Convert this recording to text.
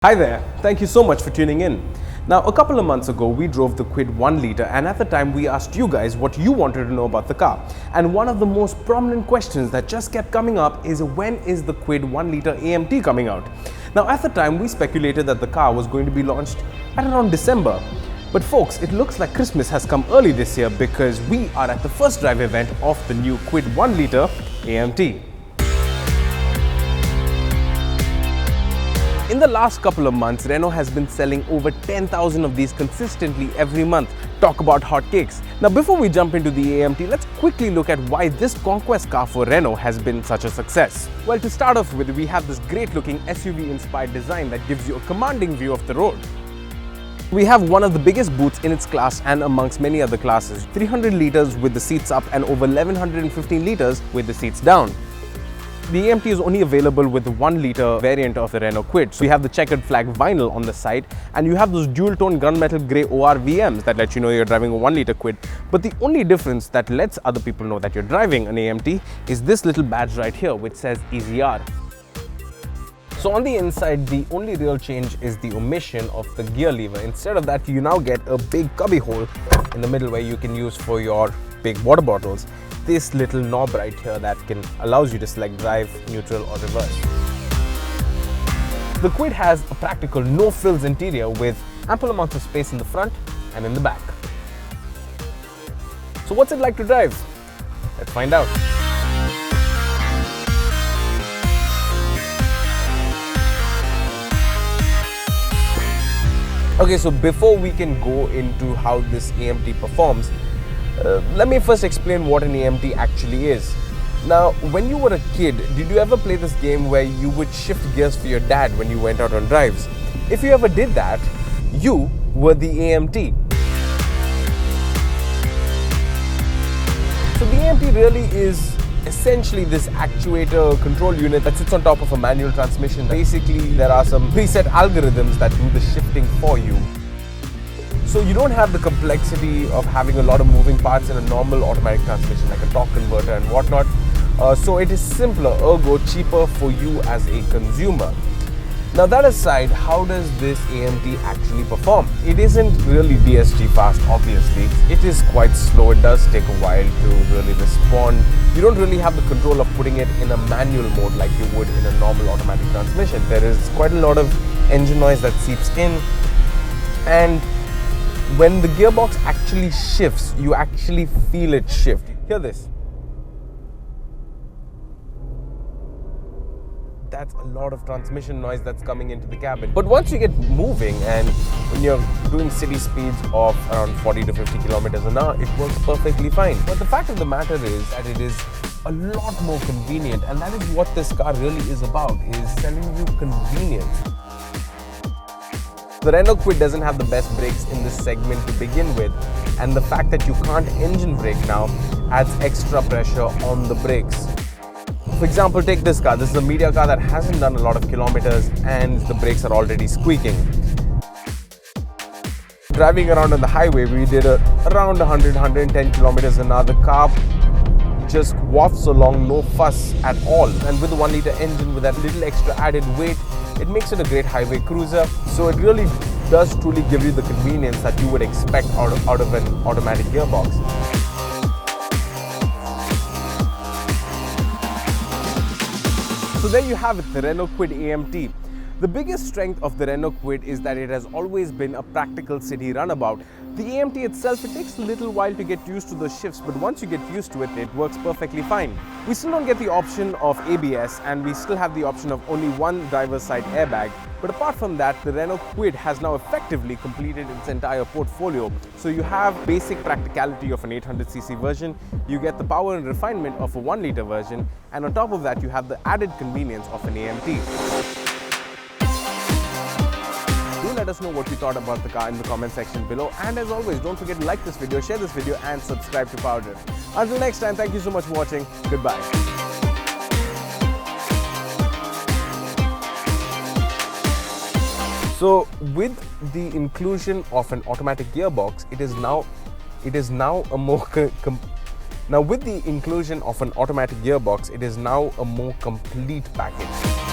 Hi there, thank you so much for tuning in. Now, a couple of months ago, we drove the Kwid 1 litre, and at the time we asked you guys what you wanted to know about the car. And one of the most prominent questions that just kept coming up is, when is the Kwid 1 litre AMT coming out? Now, at the time, we speculated that the car was going to be launched at around December. But folks, it looks like Christmas has come early this year, because we are at the first drive event of the new Kwid 1 litre AMT. In the last couple of months, Renault has been selling over 10,000 of these consistently every month. Talk about hotcakes. Now, before we jump into the AMT, let's quickly look at why this conquest car for Renault has been such a success. Well, to start off with, we have this great looking SUV-inspired design that gives you a commanding view of the road. We have one of the biggest booths in its class and amongst many other classes. 300 litres with the seats up and over 1115 litres with the seats down. The AMT is only available with the 1 litre variant of the Renault Kwid. So you have the checkered flag vinyl on the side, and you have those dual-tone gunmetal grey ORVMs that let you know you're driving a 1 litre Kwid. But the only difference that lets other people know that you're driving an AMT is this little badge right here, which says EZR. So on the inside, the only real change is the omission of the gear lever. Instead of that, you now get a big cubby hole in the middle where you can use for your big water bottles. This little knob right here that allows you to select drive, neutral or reverse. The Kwid has a practical no-frills interior with ample amounts of space in the front and in the back. So what's it like to drive? Let's find out. Okay, so before we can go into how this AMT performs, let me first explain what an AMT actually is. Now, when you were a kid, did you ever play this game where you would shift gears for your dad when you went out on drives? If you ever did that, you were the AMT. So the AMT really is essentially this actuator control unit that sits on top of a manual transmission. Basically, there are some preset algorithms that do the shifting for you. So you don't have the complexity of having a lot of moving parts in a normal automatic transmission like a torque converter and whatnot. So it is simpler, ergo cheaper for you as a consumer. Now that aside, how does this AMT actually perform? It isn't really DSG fast, obviously. It is quite slow. It does take a while to really respond. You don't really have the control of putting it in a manual mode like you would in a normal automatic transmission. There is quite a lot of engine noise that seeps in, and when the gearbox actually shifts, you actually feel it shift. Hear this. That's a lot of transmission noise that's coming into the cabin. But once you get moving, and when you're doing city speeds of around 40 to 50 kilometers an hour, it works perfectly fine. But the fact of the matter is that it is a lot more convenient, and that is what this car really is about, is selling you convenience. The Renault Kwid doesn't have the best brakes in this segment to begin with, and the fact that you can't engine brake now adds extra pressure on the brakes. For example, take this car. This is a media car that hasn't done a lot of kilometers and the brakes are already squeaking. Driving around on the highway, we did around 100-110 kilometers an hour. The car just wafts along, no fuss at all. And with the 1 litre engine, with that little extra added weight, it makes it a great highway cruiser. So it really does truly give you the convenience that you would expect out of an automatic gearbox. So there you have it, the Renault Kwid AMT. The biggest strength of the Renault Kwid is that it has always been a practical city runabout. The AMT itself, it takes a little while to get used to the shifts, but once you get used to it, it works perfectly fine. We still don't get the option of ABS, and we still have the option of only one driver's side airbag. But apart from that, the Renault Kwid has now effectively completed its entire portfolio. So you have basic practicality of an 800cc version, you get the power and refinement of a 1 litre version, and on top of that, you have the added convenience of an AMT. Do let us know what you thought about the car in the comment section below, and as always, don't forget to like this video, share this video and subscribe to PowerDrift. Until next time, thank you so much for watching. Goodbye. So with the inclusion of an automatic gearbox, it is now a more Now with the inclusion of an automatic gearbox, it is now a more complete package.